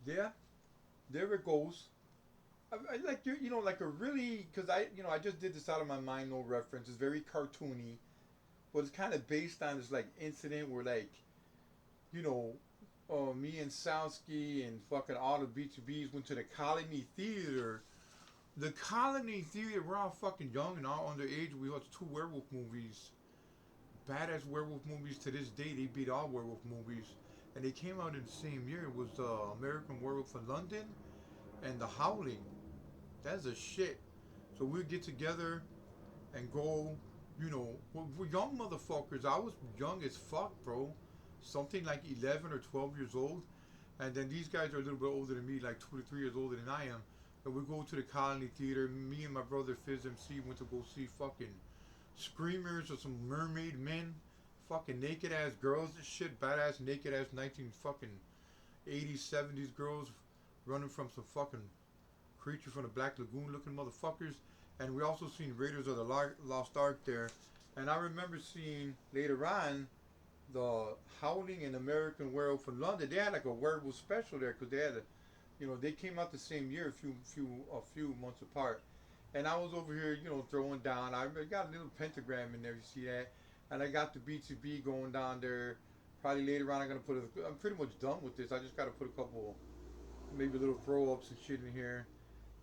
Yeah, there it goes. I like you know, like a really, because I just did this out of my mind, no reference. It's very cartoony, but it's kind of based on this like incident where like, you know, me and Sowski and fucking all the B2Bs went to the Colony Theater. The Colony Theater, we're all fucking young and all underage. We watched two werewolf movies, badass werewolf movies. To this day, they beat all werewolf movies, and they came out in the same year. It was American Werewolf in London and The Howling. That's a shit. So we'd get together and go, you know, we're young motherfuckers. I was young as fuck, bro. Something like 11 or 12 years old. And then these guys are a little bit older than me, like 2 to 3 years older than I am. And we go to the Colony Theater. Me and my brother Fizz MC went to go see fucking Screamers or some mermaid men. Fucking naked ass girls and shit. Badass naked ass 19 fucking 80s, 70s girls running from some fucking creature from the Black Lagoon looking motherfuckers. And we also seen Raiders of the Lost Ark there. And I remember seeing later on the Howling and American Werewolf in London. They had like a werewolf special there because they had a, you know, they came out the same year, a few months apart. And I was over here, you know, throwing down. I got a little pentagram in there. You see that? And I got the B2B going down there. Probably later on, I'm gonna put. I'm pretty much done with this. I just gotta put a couple, maybe little throw ups and shit in here,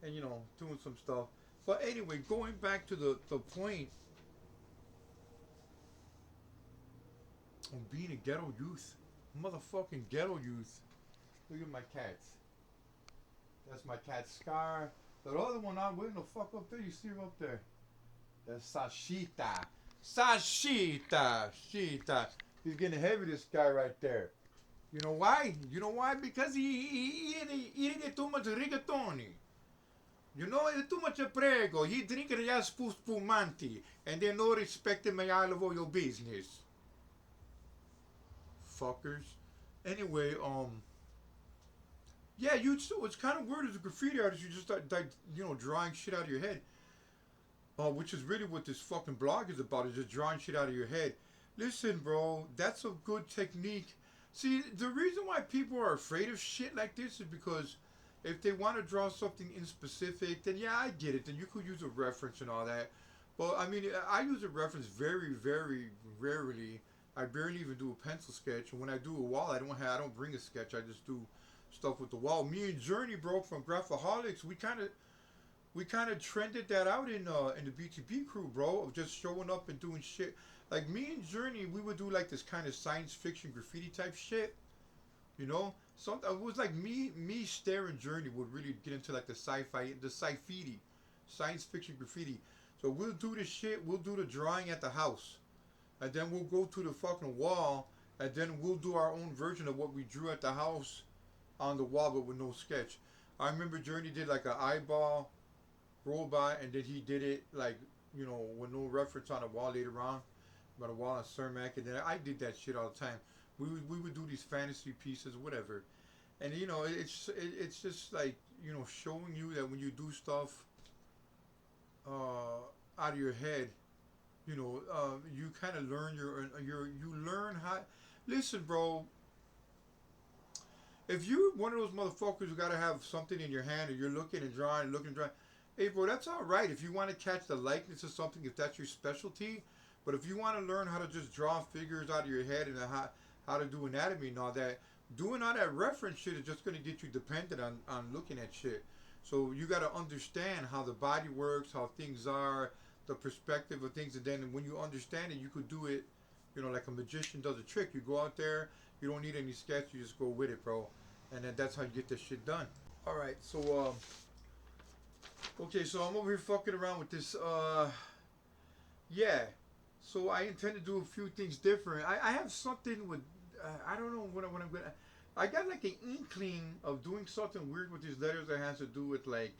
and you know, doing some stuff. But anyway, going back to the point of being a ghetto youth, motherfucking ghetto youth. Look at my cats. That's my cat Scar. The other one I'm waiting the fuck up there. You see her up there? That's Sashita. Sashita. Shita. He's getting heavy, this guy right there. You know why? You know why? Because he eating too much rigatoni. You know, it's too much prego. He drinking just spumanti. And they no respecting my all of your business. Fuckers. Anyway, yeah, you. So it's kind of weird as a graffiti artist. You just start, like, you know, drawing shit out of your head. Which is really what this fucking blog is about, is just drawing shit out of your head. Listen, bro, that's a good technique. See, the reason why people are afraid of shit like this is because if they want to draw something in specific, then yeah, I get it. Then you could use a reference and all that. But I mean, I use a reference very, very rarely. I barely even do a pencil sketch. And when I do a wall, I don't bring a sketch. I just do stuff with the wall. Me and Journey, bro, from Graphaholics, we kind of trended that out in the BTB crew, bro, of just showing up and doing shit. Like me and Journey, we would do like this kind of science fiction graffiti type shit, you know. Some it was like me staring Journey would really get into like the sci-fi, the sci-fi, science fiction graffiti. So we'll do this shit. We'll do the drawing at the house, and then we'll go to the fucking wall, and then we'll do our own version of what we drew at the house on the wall, but with no sketch. I remember Journey did like an eyeball roll by, and then he did it like, you know, with no reference on the wall later on, but a wall on Cermak, and then I did that shit all the time. We would do these fantasy pieces, whatever, and you know, it's just like, you know, showing you that when you do stuff out of your head, you know, you kind of learn you learn how. Listen, bro, if you're one of those motherfuckers who gotta have something in your hand and you're looking and drawing, looking and drawing, hey, bro, that's all right if you want to catch the likeness of something, if that's your specialty. But if you want to learn how to just draw figures out of your head and how to do anatomy and all that, doing all that reference shit is just gonna get you dependent on looking at shit. So you gotta understand how the body works, how things are, the perspective of things, and then when you understand it, you could do it, you know, like a magician does a trick. You go out there, you don't need any sketch, you just go with it, bro. And then that's how you get this shit done. All right, so okay, so I'm over here fucking around with this. Yeah. So I intend to do a few things different. I have something with. I don't know what I'm gonna. I got like an inkling of doing something weird with these letters that has to do with like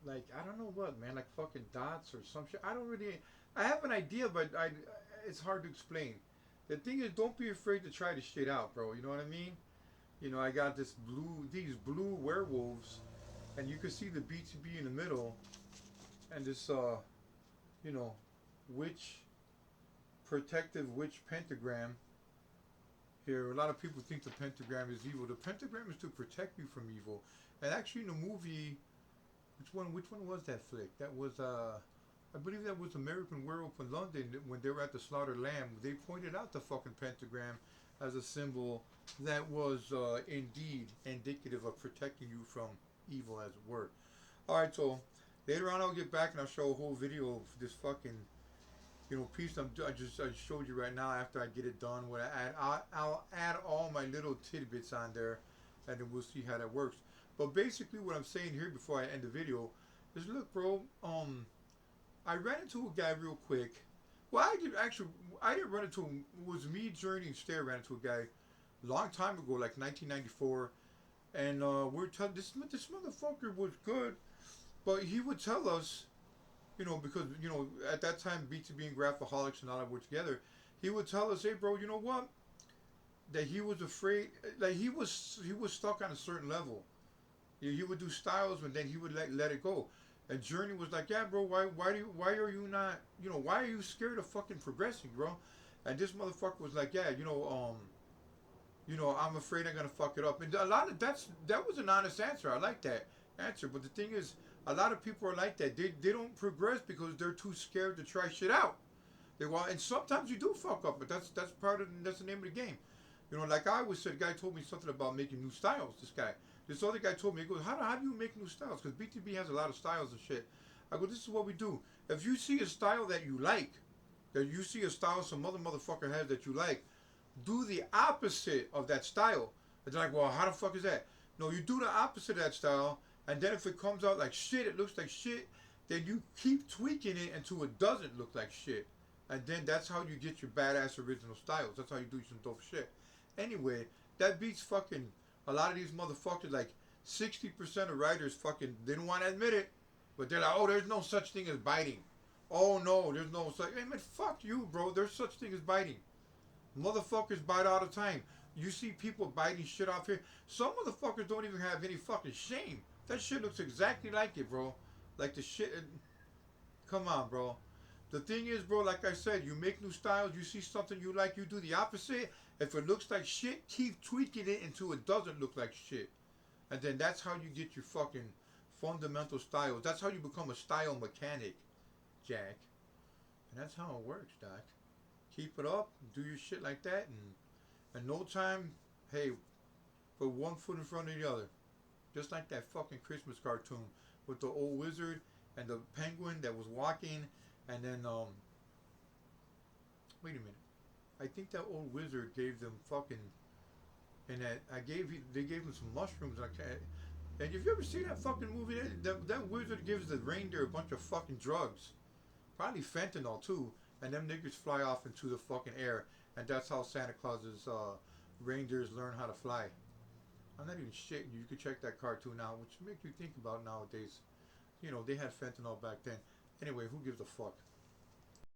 I don't know what, man, like fucking dots or some shit. I don't really. I have an idea, but it's hard to explain. The thing is, don't be afraid to try this shit out, bro. You know what I mean? You know, I got these blue werewolves, and you can see the BTB in the middle, and this you know, witch protective witch pentagram. Here, a lot of people think the pentagram is evil. The pentagram is to protect you from evil. And actually, in the movie, which one was that flick? That was I believe that was American Werewolf in London when they were at the Slaughtered Lamb. They pointed out the fucking pentagram as a symbol that was indeed indicative of protecting you from evil, as it were. All right, so later on I'll get back and I'll show a whole video of this fucking piece I showed you right now. After I get it done, what I'll add all my little tidbits on there, and then we'll see how that works. But basically, what I'm saying here before I end the video is, look, bro. I ran into a guy real quick. Well, I didn't run into him. It was me, Journey, and Stair ran into a guy a long time ago, like 1994, and we're telling this motherfucker was good, but he would tell us, because at that time BTB and Graphaholics and all that were together, he would tell us, hey, bro, you know what? That he was afraid, like he was stuck on a certain level. He would do styles, and then he would let it go. And Journey was like, yeah, bro, why are you not, why are you scared of fucking progressing, bro? And this motherfucker was like, yeah, I'm afraid I'm gonna fuck it up. And a lot of that was an honest answer. I like that answer. But the thing is, a lot of people are like that. They don't progress because they're too scared to try shit out. And sometimes you do fuck up, but that's that's the name of the game. Like I always said, a guy told me something about making new styles. This other guy told me, he goes, how do you make new styles? Because BTB has a lot of styles and shit. I go, this is what we do. If you see a style that you like, that you see a style some other motherfucker has that you like, do the opposite of that style. And they're like, well, how the fuck is that? No, you do the opposite of that style, and then if it comes out like shit, it looks like shit, then you keep tweaking it until it doesn't look like shit. And then that's how you get your badass original styles. That's how you do some dope shit. Anyway, that beats fucking a lot of these motherfuckers. Like 60% of writers fucking didn't want to admit it, but they're like, oh, there's no such thing as biting. Oh no, there's no such. Hey man, fuck you, bro. There's such thing as biting. Motherfuckers bite all the time. You see people biting shit off here. Some motherfuckers don't even have any fucking shame. That shit looks exactly like it, bro. Like the shit. Come on, bro. The thing is, bro, like I said, you make new styles. You see something you like, you do the opposite. If it looks like shit, keep tweaking it until it doesn't look like shit. And then that's how you get your fucking fundamental styles. That's how you become a style mechanic, Jack. And that's how it works, Doc. Keep it up, do your shit like that, and in no time, hey, put one foot in front of the other. Just like that fucking Christmas cartoon with the old wizard and the penguin that was walking, and then, wait a minute. I think that old wizard gave them fucking, and they gave him some mushrooms like that. And if you ever seen that fucking movie, that wizard gives the reindeer a bunch of fucking drugs. Probably fentanyl too. And them niggas fly off into the fucking air. And that's how Santa Claus's reindeers learn how to fly. I'm not even shitting you. You can check that cartoon out, which make you think about nowadays. They had fentanyl back then. Anyway, who gives a fuck?